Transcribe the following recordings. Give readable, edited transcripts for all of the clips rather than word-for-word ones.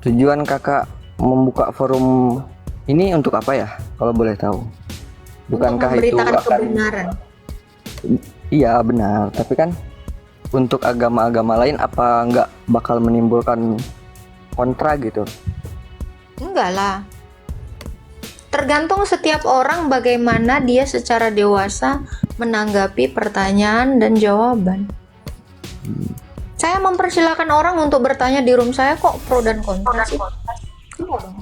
Tujuan kakak membuka forum ini untuk apa ya? Kalau boleh tahu. Untuk Bukankah itu memberitakan akan kebenaran. iya benar, tapi kan untuk agama-agama lain apa nggak bakal menimbulkan kontra gitu? Enggak lah. Tergantung setiap orang bagaimana dia secara dewasa menanggapi pertanyaan dan jawaban. Saya mempersilahkan orang untuk bertanya di room saya, kok pro dan kontra sih? Enggak dong.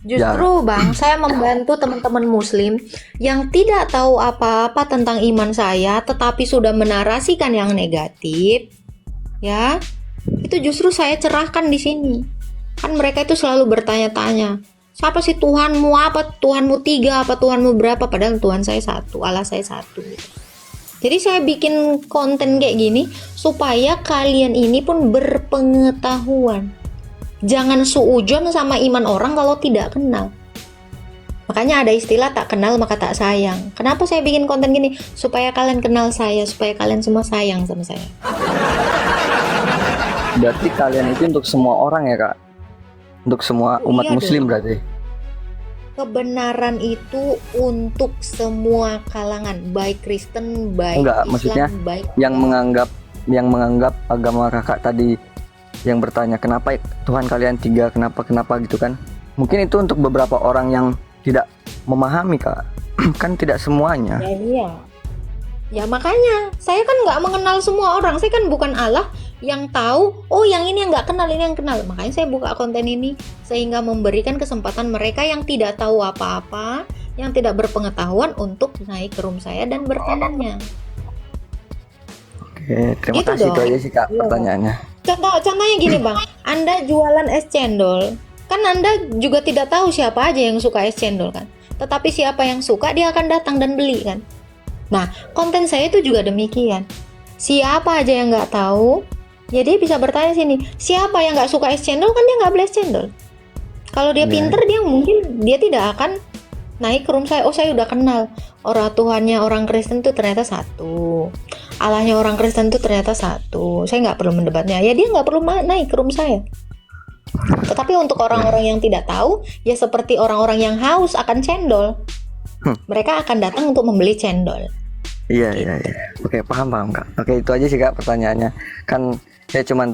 Justru Bang, saya membantu teman-teman muslim yang tidak tahu apa-apa tentang iman saya tetapi sudah menarasikan yang negatif. Ya. Itu justru saya cerahkan di sini. Kan mereka itu selalu bertanya-tanya, siapa sih Tuhanmu, apa Tuhanmu 3, apa Tuhanmu berapa, padahal Tuhan saya satu, Allah saya satu. Jadi saya bikin konten kayak gini supaya kalian ini pun berpengetahuan. Jangan suujon sama iman orang kalau tidak kenal. Makanya ada istilah tak kenal maka tak sayang. Kenapa saya bikin konten gini? Supaya kalian kenal saya, supaya kalian semua sayang sama saya. Berarti kalian itu untuk semua orang ya kak? Untuk semua umat Iya muslim dong. berarti? Kebenaran itu untuk semua kalangan, baik Kristen, baik Enggak, Islam, maksudnya baik yang menganggap agama kakak tadi, yang bertanya kenapa Tuhan kalian 3, kenapa gitu kan? Mungkin itu untuk beberapa orang yang tidak memahami kak. Kan tidak semuanya. Ya iya. Ya makanya saya kan nggak mengenal semua orang. Saya kan bukan Allah yang tahu. Oh yang ini yang nggak kenal, ini yang kenal. Makanya saya buka konten ini sehingga memberikan kesempatan mereka yang tidak tahu apa-apa, yang tidak berpengetahuan untuk naik ke room saya dan bertanya. Oke, terima Gitu kasih itu dong. aja sih kak Iya. pertanyaannya. Contohnya gini Bang, Anda jualan es cendol, kan Anda juga tidak tahu siapa aja yang suka es cendol kan. Tetapi siapa yang suka dia akan datang dan beli kan. Nah, konten saya itu juga demikian. Siapa aja yang nggak tahu, ya dia bisa bertanya sini. Siapa yang nggak suka es cendol kan dia nggak beli es cendol. Kalau dia Iya. pinter dia mungkin dia tidak akan naik ke room saya. Oh saya udah kenal orang Tuhannya orang Kristen tuh ternyata satu. Allahnya orang Kristen tuh ternyata satu. Saya nggak perlu mendebatnya. Ya dia nggak perlu naik ke room saya. Tetapi untuk orang-orang yang tidak tahu, ya seperti orang-orang yang haus akan cendol, mereka akan datang untuk membeli cendol. Iya. Oke, paham kak. Oke, itu aja sih kak pertanyaannya. Kan saya cuman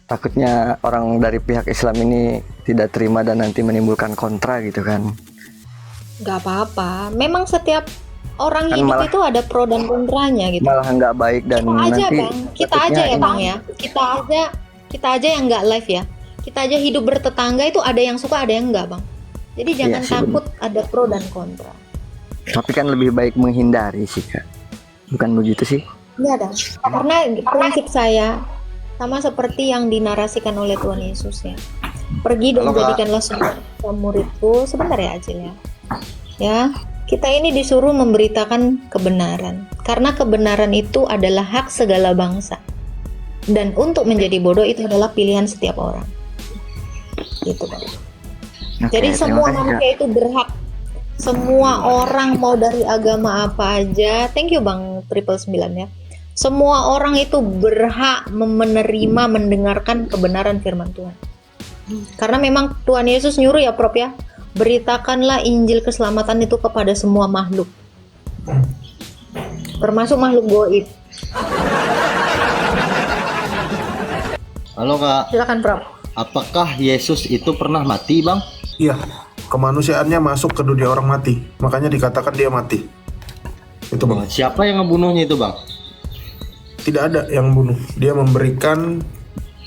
takutnya orang dari pihak Islam ini tidak terima dan nanti menimbulkan kontra gitu kan. Nggak apa-apa. Memang setiap orang Kan hidup malah- itu ada pro dan kontranya gitu. Malah nggak baik dan Kita aja nanti Bang, kita aja takutnya ya ini- Bang ya. Kita aja yang nggak live ya. Kita aja hidup bertetangga itu ada yang suka, ada yang enggak Bang. Jadi jangan sih, takut ada pro dan kontra. Tapi kan lebih baik menghindari sih kak. Bukan begitu sih? Iya dong. Karena prinsip saya sama seperti yang dinarasikan oleh Tuhan Yesus ya. Pergi dan Halo, Kak. jadikanlah semua muridku. Sebentar ya Acil ya. Ya, kita ini disuruh memberitakan kebenaran. Karena kebenaran itu adalah hak segala bangsa. Dan untuk menjadi bodoh itu adalah pilihan setiap orang. Gitu Bang. Oke, Jadi terima semua kasih, Kak. manusia itu berhak. Semua orang mau dari agama apa aja. Thank you Bang 999 ya. Semua orang itu berhak menerima, mendengarkan kebenaran firman Tuhan. Karena memang Tuhan Yesus nyuruh ya Prof ya, beritakanlah Injil keselamatan itu kepada semua makhluk, termasuk makhluk goib. Halo kak, Silakan Prof. apakah Yesus itu pernah mati bang? Iya, kemanusiaannya masuk ke dunia orang mati, makanya dikatakan dia mati. Itu bang, Siapa yang ngebunuhnya itu bang? tidak ada yang bunuh. Dia memberikan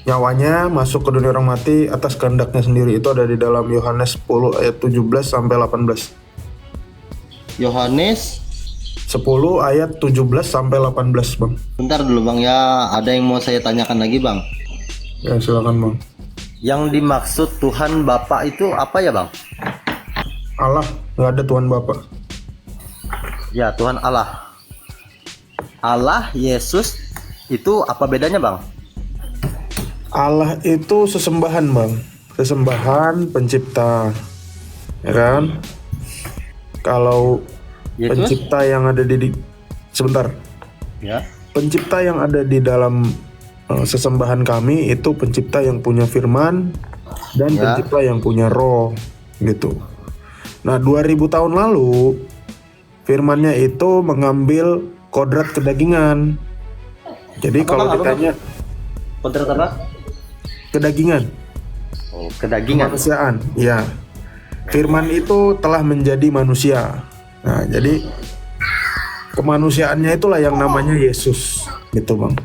nyawanya masuk ke dunia orang mati atas kehendaknya sendiri. Itu ada di dalam Yohanes 10 ayat 17 sampai 18. Yohanes, 10 ayat 17 sampai 18 bang. bentar dulu bang ya, ada yang mau saya tanyakan lagi bang. Ya silakan bang. Yang dimaksud Tuhan Bapa itu apa ya bang? Allah, nggak ada Tuhan Bapa. Ya Tuhan Allah. Allah, Yesus, itu apa bedanya bang? Allah itu sesembahan bang, sesembahan pencipta, ya kan? Kalau Yesus? pencipta yang ada sebentar, Ya. pencipta yang ada di dalam sesembahan kami itu pencipta yang punya firman dan Ya. pencipta yang punya roh gitu. Nah 2000 tahun lalu firmannya itu mengambil kodrat kedagingan. Jadi kalau Bang? ditanya Kodrat apa? kedagingan, Oh, kedagingan. kemanusiaan, ya. Firman itu telah menjadi manusia. Nah, jadi kemanusiaannya itulah yang namanya Yesus, gitu bang.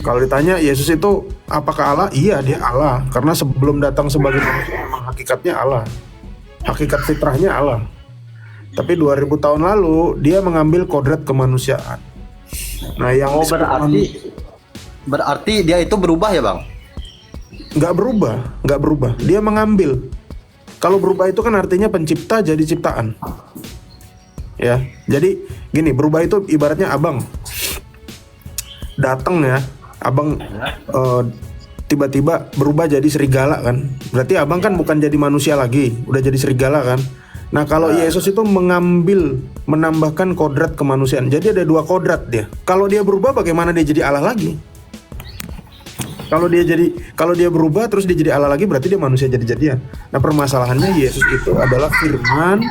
Kalau ditanya Yesus itu apakah Allah? Iya, dia Allah. Karena sebelum datang sebagai manusia memang hakikatnya Allah. Hakikat fitrahnya Allah. Tapi 2000 tahun lalu dia mengambil kodrat kemanusiaan. Nah, yang Oh, disebut berarti dia itu berubah ya, Bang? nggak berubah. Dia mengambil. Kalau berubah itu kan artinya pencipta jadi ciptaan. Ya, jadi gini, berubah itu ibaratnya abang datang ya, abang tiba-tiba berubah jadi serigala kan. Berarti abang kan bukan jadi manusia lagi, udah jadi serigala kan. Nah kalau Yesus itu menambahkan kodrat kemanusiaan. Jadi ada 2 kodrat dia. Kalau dia berubah bagaimana dia jadi Allah lagi? Kalau dia berubah terus dia jadi Allah lagi berarti dia manusia jadi-jadian. Nah permasalahannya Yesus itu adalah firman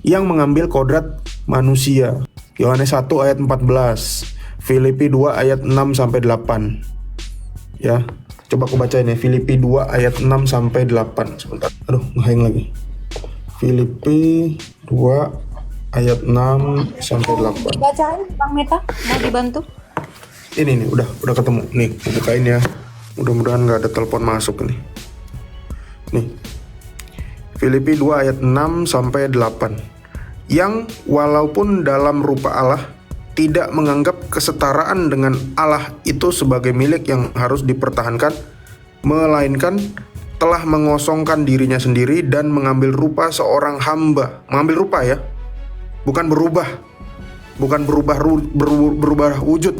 yang mengambil kodrat manusia. Yohanes 1 ayat 14, Filipi 2 ayat 6 sampai 8. Ya, coba aku bacain ya. Filipi 2 ayat 6 sampai 8. Sebentar. Aduh, ngehang lagi. Filipi 2 ayat 6 sampai 8. Bacain Bang Meta, mau dibantu? Ini nih udah ketemu nih, aku bukain ya, mudah-mudahan nggak ada telepon masuk nih. Filipi 2 ayat 6 sampai 8. Yang walaupun dalam rupa Allah tidak menganggap kesetaraan dengan Allah itu sebagai milik yang harus dipertahankan, melainkan telah mengosongkan dirinya sendiri dan mengambil rupa seorang hamba. Mengambil rupa ya, bukan berubah wujud,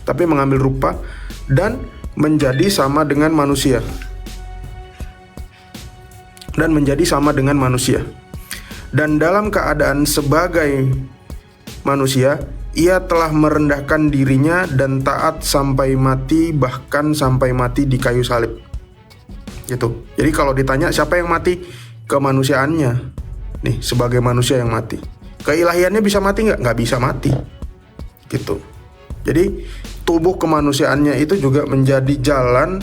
tapi mengambil rupa dan menjadi sama dengan manusia. Dan dalam keadaan sebagai manusia, ia telah merendahkan dirinya dan taat sampai mati, bahkan sampai mati di kayu salib. Gitu. Jadi kalau ditanya siapa yang mati? Kemanusiaannya. Nih, sebagai manusia yang mati. Keilahiannya bisa mati nggak? Nggak bisa mati. Gitu. Jadi tubuh kemanusiaannya itu juga menjadi jalan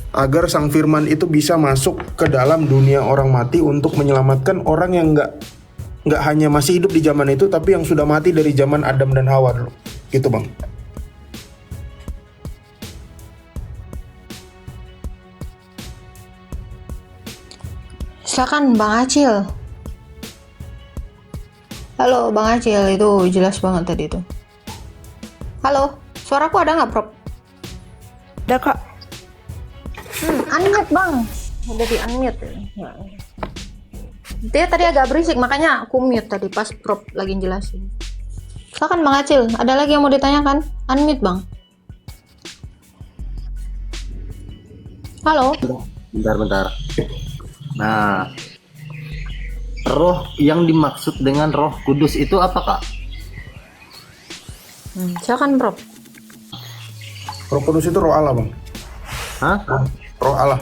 agar sang firman itu bisa masuk ke dalam dunia orang mati untuk menyelamatkan orang yang nggak hanya masih hidup di zaman itu, tapi yang sudah mati dari zaman Adam dan Hawa dulu. Gitu bang. Silakan Bang Acil. Halo Bang Acil, itu jelas banget tadi itu. Halo, suaraku ada nggak, Prof? Ada kak. Unmute Bang. Udah di unmute ya. Dia tadi agak berisik, makanya aku mute tadi pas Prof lagi jelasin. Silakan Bang Acil, ada lagi yang mau ditanyakan? Unmute Bang. Halo. Bentar. Nah, roh yang dimaksud dengan Roh Kudus itu apa, Kak? Silakan Prof. Roh Kudus itu roh Allah bang. Hah? Roh Allah.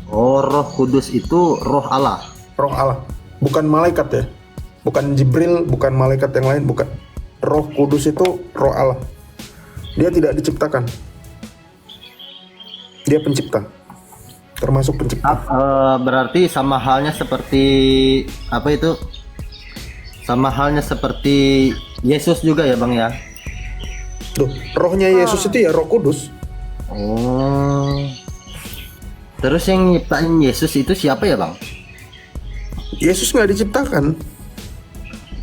Oh, Roh Kudus itu roh Allah. Roh Allah. Bukan malaikat ya. Bukan Jibril, bukan malaikat yang lain, bukan. Roh Kudus itu roh Allah. Dia tidak diciptakan. Dia pencipta. Termasuk pencipta. Berarti sama halnya seperti apa itu? Sama halnya seperti Yesus juga ya, Bang ya? Tuh, rohnya Yesus itu ya Roh Kudus. Oh. Terus yang nyiptain Yesus itu siapa ya, Bang? Yesus nggak diciptakan.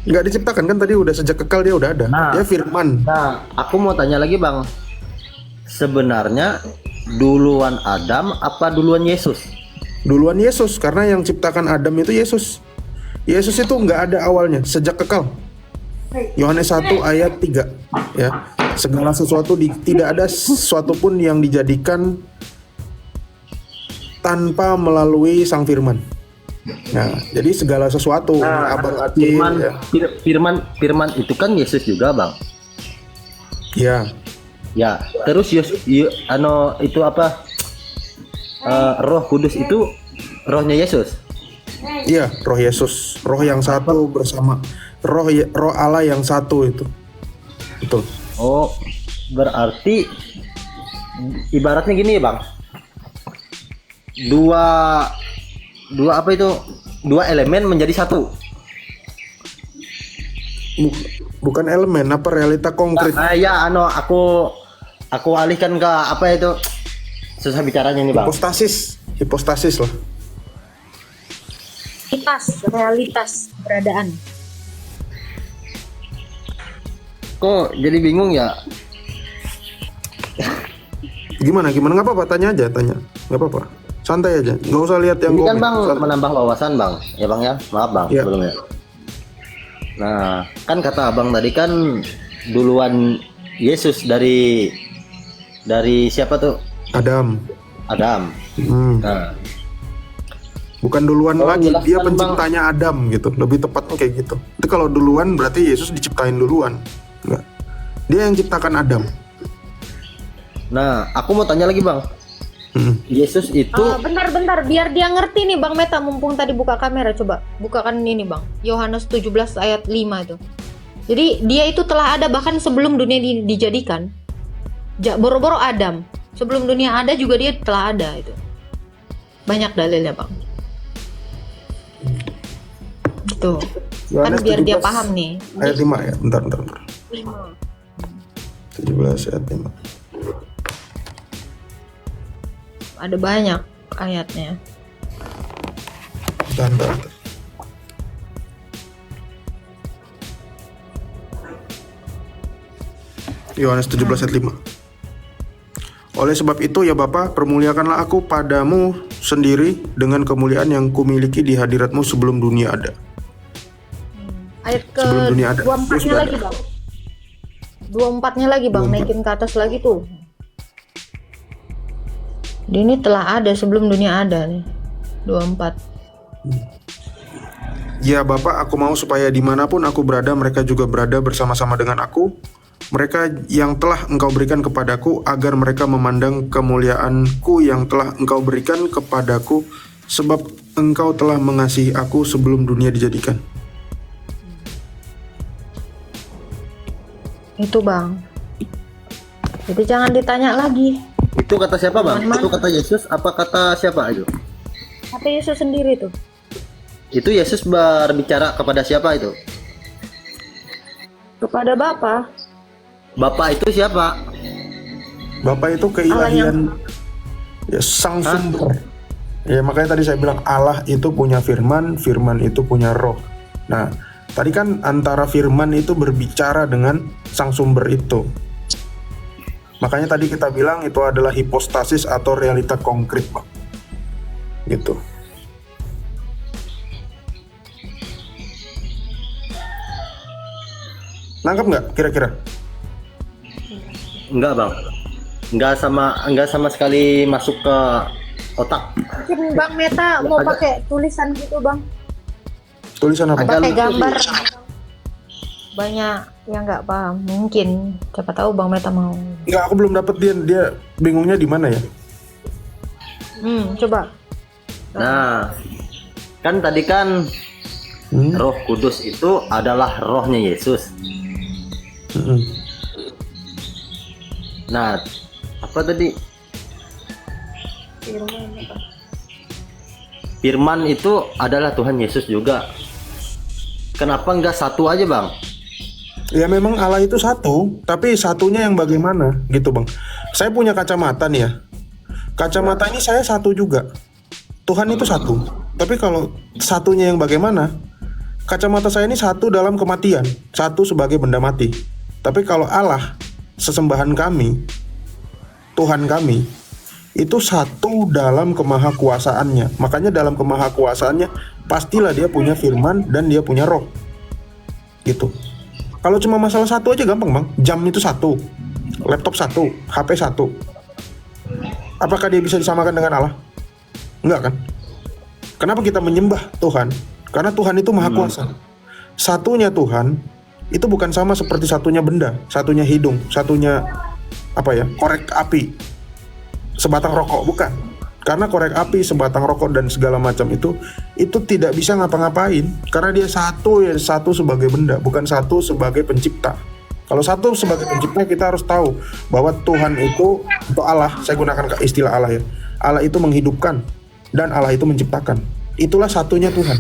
Nggak diciptakan kan tadi udah sejak kekal dia udah ada. Nah. Dia firman. Nah, aku mau tanya lagi, Bang. Sebenarnya duluan Adam apa duluan Yesus? Duluan Yesus karena yang ciptakan Adam itu Yesus. Yesus itu nggak ada awalnya sejak kekal. Yohanes 1 ayat 3 ya. Segala sesuatu tidak ada sesuatu pun yang dijadikan tanpa melalui sang firman. Nah, jadi segala sesuatu Abang Acil Firman, ya. firman itu kan Yesus juga, Bang. Ya, Ya, terus itu apa? Roh Kudus itu rohnya Yesus. iya, roh Yesus, roh yang satu bersama roh Allah yang satu itu. Betul. Oh, berarti ibaratnya gini ya, Bang. Dua apa itu? Dua elemen menjadi satu. Bukan elemen, apa realita konkret. Ya, aku alihkan ke apa itu? Susah bicaranya nih, Bang. Hipostasis lah. realitas keberadaan. Kok jadi bingung ya? Gimana? Nggak apa-apa, tanya aja, nggak apa-apa. Santai aja, nggak usah lihat yang Ini kan komen. Bang Santai. menambah wawasan Bang, ya Bang ya. Maaf Bang Ya. sebelumnya. Nah, kan kata Abang tadi kan duluan Yesus dari siapa tuh? Adam. Adam. Hmm. Nah, Bukan duluan Oh, lagi, jelaskan, dia Bang. penciptanya Adam gitu. Lebih tepatnya kayak gitu. Itu kalau duluan berarti Yesus diciptain duluan. Enggak. Dia yang ciptakan Adam. nah, aku mau tanya lagi Bang. Hmm. Yesus itu Bentar, biar dia ngerti nih Bang Meta, mumpung tadi buka kamera, coba bukakan ini Bang. Yohanes 17 ayat 5 itu. Jadi dia itu telah ada bahkan sebelum dunia dijadikan. Boro-boro Adam. Sebelum dunia ada juga dia telah ada itu. Banyak dalilnya Bang. Tuh. Kan Yohanes biar dia 17 paham nih. Ayat 5 ya, bentar. 17 ayat 5. Ada banyak ayatnya. Bentar. Yohanes 17 ayat 5. Oleh sebab itu ya Bapa, permuliakanlah aku padamu sendiri dengan kemuliaan yang kumiliki di hadiratmu sebelum dunia ada. Ayat ke Sebelum dunia ada. 24-nya Dia sudah lagi ada. Bang. 24-nya lagi Bang, 24. naikin ke atas lagi tuh. Dia ini telah ada sebelum dunia ada nih. 24. Ya Bapa, aku mau supaya dimanapun aku berada, mereka juga berada bersama-sama dengan aku. Mereka yang telah Engkau berikan kepadaku, agar mereka memandang kemuliaanku yang telah Engkau berikan kepadaku, sebab Engkau telah mengasihi aku sebelum dunia dijadikan. Itu Bang. Jadi jangan ditanya lagi. itu kata siapa Bang? Teman-teman. Itu kata Yesus apa kata siapa itu? Kata Yesus sendiri tuh. Itu Yesus berbicara kepada siapa itu? Kepada Bapa. Bapak itu siapa? Bapa itu keilahian, ya, sang sumber. Ya makanya tadi saya bilang Allah itu punya firman, firman itu punya roh. Nah, tadi kan antara firman itu berbicara dengan sang sumber itu. Makanya tadi kita bilang itu adalah hipostasis atau realita konkret, Bang. Gitu. Nangkep nggak kira-kira? Enggak Bang. Enggak sama sekali masuk ke otak. Mungkin Bang Meta mau pakai tulisan gitu Bang. Tulisan apa? Agak Pakai lucu gambar. sih. Banyak yang nggak paham. Mungkin. Siapa tahu Bang Meta mau. Nggak, aku belum dapet dia bingungnya di mana ya? Coba. Nah, kan tadi kan Roh Kudus itu adalah rohnya Yesus. Mm-mm. Nah, apa tadi? Firman itu adalah Tuhan Yesus juga. Kenapa enggak satu aja Bang? Ya memang Allah itu satu, tapi satunya yang bagaimana gitu Bang. Saya punya kacamata nih ya. Kacamata ini saya satu juga. Tuhan itu satu. Tapi kalau satunya yang bagaimana? Kacamata saya ini satu dalam kematian, satu sebagai benda mati. Tapi kalau Allah, sesembahan kami, Tuhan kami, itu satu dalam kemahakuasaannya. Makanya dalam kemahakuasaannya pastilah dia punya firman dan dia punya roh. Gitu. Kalau cuma masalah satu aja gampang Bang. Jam itu satu, laptop satu, HP satu. Apakah dia bisa disamakan dengan Allah? Enggak kan? Kenapa kita menyembah Tuhan? Karena Tuhan itu maha kuasa. Satunya Tuhan itu bukan sama seperti satunya benda, satunya hidung, satunya korek api, sebatang rokok, bukan. Karena korek api, sebatang rokok dan segala macam itu tidak bisa ngapa-ngapain karena dia satu sebagai benda, bukan satu sebagai pencipta. Kalau satu sebagai pencipta, kita harus tahu bahwa Tuhan itu, atau Allah, saya gunakan istilah Allah ya. Allah itu menghidupkan dan Allah itu menciptakan. Itulah satunya Tuhan.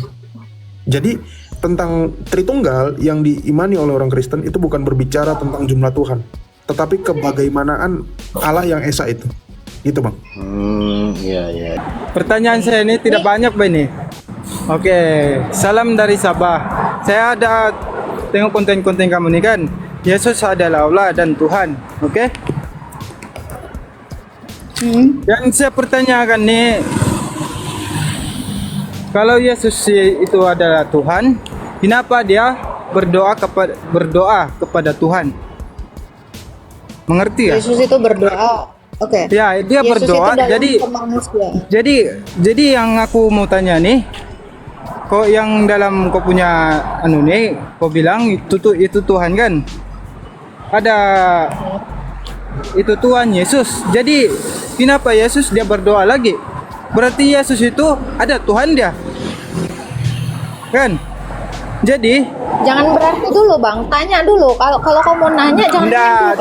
Jadi tentang Tritunggal yang diimani oleh orang Kristen itu bukan berbicara tentang jumlah Tuhan, tetapi kebagaimanaan Allah yang esa itu. Gitu, Bang. Iya. Pertanyaan saya ini tidak banyak, Bang, ini. Oke, salam dari Sabah. Saya ada tengok konten-konten kamu nih kan. Yesus adalah Allah dan Tuhan, oke? Yang saya pertanyakan nih, kalau Yesus itu adalah Tuhan, kenapa dia berdoa kepada Tuhan? Mengerti ya? Yesus itu berdoa. Oke. Ya, dia Yesus berdoa. itu dalam Jadi kemanusiaan. jadi yang aku mau tanya nih, kok yang dalam kau punya nih, kau bilang itu Tuhan kan? Ada itu Tuhan Yesus. Jadi kenapa Yesus dia berdoa lagi? Berarti Yesus itu ada Tuhan dia. Kan? Jadi Jangan berarti dulu, Bang. Tanya dulu. Kalau kau mau nanya jangan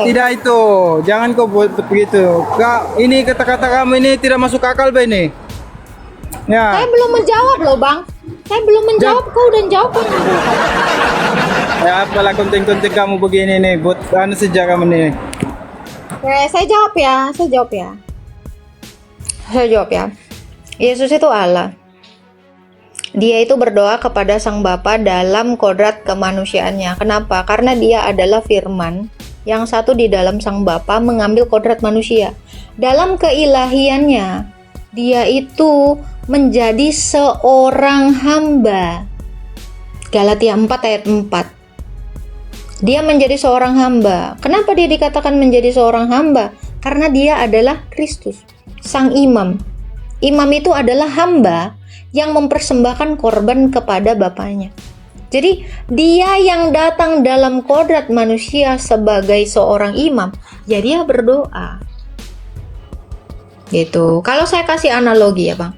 tidak itu. Jangan kau buat begitu. Kak, ini kata-kata kamu ini tidak masuk akal, Bay, ini. Ya. Saya belum menjawab loh, Bang. Saya belum menjawab, kau udah jawab kan? Ya, apalah konten-konten kamu begini nih, buat sejak kamu nih. Oke, saya jawab ya. Yesus itu Allah. Dia itu berdoa kepada Sang Bapa dalam kodrat kemanusiaannya. Kenapa? Karena dia adalah firman yang satu di dalam Sang Bapa mengambil kodrat manusia. Dalam keilahiannya, dia itu menjadi seorang hamba. Galatia 4 ayat 4. Dia menjadi seorang hamba. Kenapa dia dikatakan menjadi seorang hamba? Karena dia adalah Kristus, Sang Imam. Imam itu adalah hamba yang mempersembahkan korban kepada Bapaknya. Jadi dia yang datang dalam kodrat manusia sebagai seorang imam, ya dia berdoa. Gitu. Kalau saya kasih analogi ya, Bang.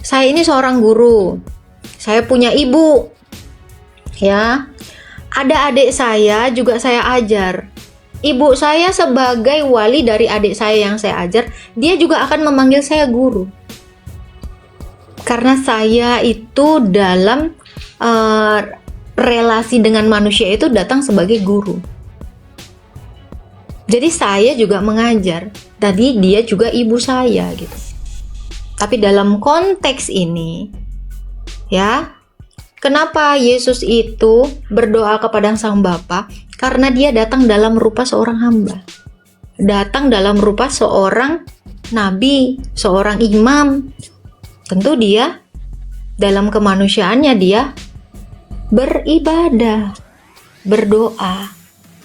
Saya ini seorang guru. Saya punya ibu. Ya. Ada adik saya juga saya ajar. Ibu saya sebagai wali dari adik saya yang saya ajar, dia juga akan memanggil saya guru. Karena saya itu dalam relasi dengan manusia itu datang sebagai guru. Jadi saya juga mengajar. Tadi dia juga ibu saya gitu. Tapi dalam konteks ini, ya, kenapa Yesus itu berdoa kepada Sang Bapa? Karena dia datang dalam rupa seorang hamba. Datang dalam rupa seorang nabi, seorang imam. Tentu dia dalam kemanusiaannya dia beribadah, berdoa.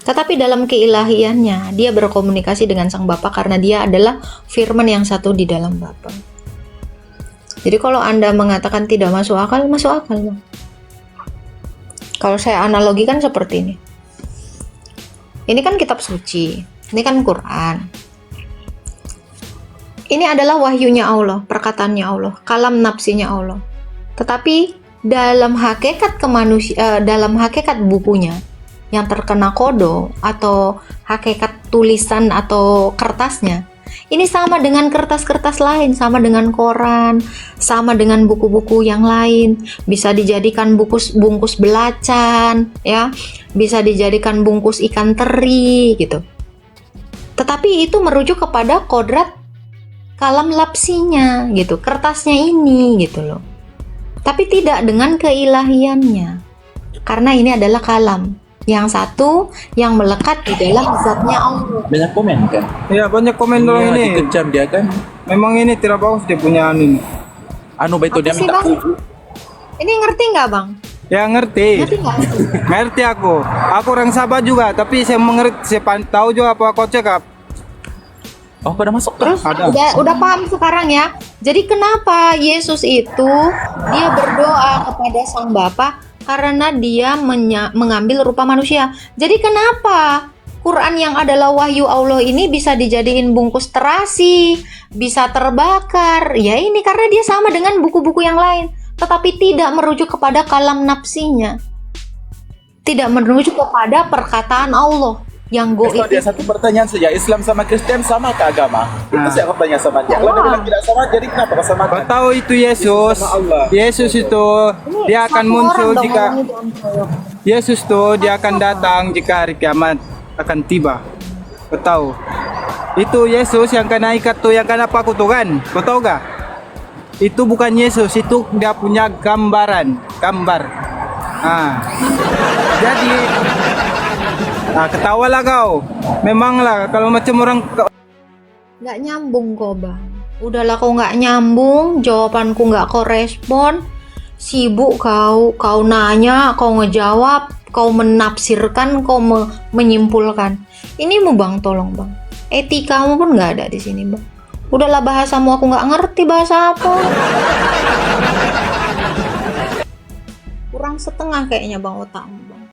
Tetapi dalam keilahiannya dia berkomunikasi dengan Sang Bapa karena dia adalah firman yang satu di dalam Bapa. Jadi kalau Anda mengatakan tidak masuk akal, masuk akal, Bang. Kalau saya analogikan seperti ini. Ini kan kitab suci, ini kan Quran. Ini adalah wahyunya Allah, perkataannya Allah, kalam nafsinya Allah. Tetapi dalam hakikat dalam hakikat bukunya yang terkena kodo atau hakikat tulisan atau kertasnya, ini sama dengan kertas-kertas lain, sama dengan koran, sama dengan buku-buku yang lain. Bisa dijadikan bungkus belacan, ya, bisa dijadikan bungkus ikan teri, gitu. Tetapi itu merujuk kepada kodrat kalam lapsinya, gitu, kertasnya ini, gitu loh. Tapi tidak dengan keilahiannya, karena ini adalah kalam yang satu yang melekat di dalam zatnya Allah. Banyak komen kan? Ya, banyak komen dong Iya, ini. dikecam dia kan. Memang ini tidak bagus dia punya ini. Itu dia Apa sih, minta Bang? Ini ngerti nggak, Bang? Ya ngerti. Ngerti nggak? Ngerti aku. Aku orang Sabah juga, tapi saya mengerti, saya tahu juga apa kau cakap. Oh, pada masuk Terus ada. udah paham sekarang ya. Jadi kenapa Yesus itu dia berdoa kepada Sang Bapa karena dia mengambil rupa manusia. Jadi kenapa Quran yang adalah wahyu Allah ini bisa dijadiin bungkus terasi, bisa terbakar? Ya ini karena dia sama dengan buku-buku yang lain, tetapi tidak merujuk kepada kalam nafsinya, tidak merujuk kepada perkataan Allah yang Kalau goib. dia satu pertanyaan saja, Islam sama Kristen sama ke agama? Itu saya akan tanya sama dia. Kalau dia bilang tidak sama, jadi kenapa kau Kau samakan? tahu itu Yesus. Sama Allah. Yesus itu dia akan Satu muncul orang dong jika ngomong itu antara. Yesus tuh dia akan datang jika hari kiamat akan tiba. Kau tahu? Itu Yesus yang kena ikat tuh, yang kena paku tuh kan? Kau tahu gak? Itu bukan Yesus, itu dia punya gambar. Jadi, ketawalah kau. Memanglah kalau macam orang Nggak nyambung kok bang. Udahlah kau nggak nyambung, jawabanku nggak kau respon. Sibuk kau nanya, kau ngejawab, kau menafsirkan, kau menyimpulkan. Ini mau bang, tolong bang. Etikamu pun nggak ada di sini bang. Udahlah bahasamu aku nggak ngerti bahasa apa. Kurang setengah kayaknya bang otakmu bang.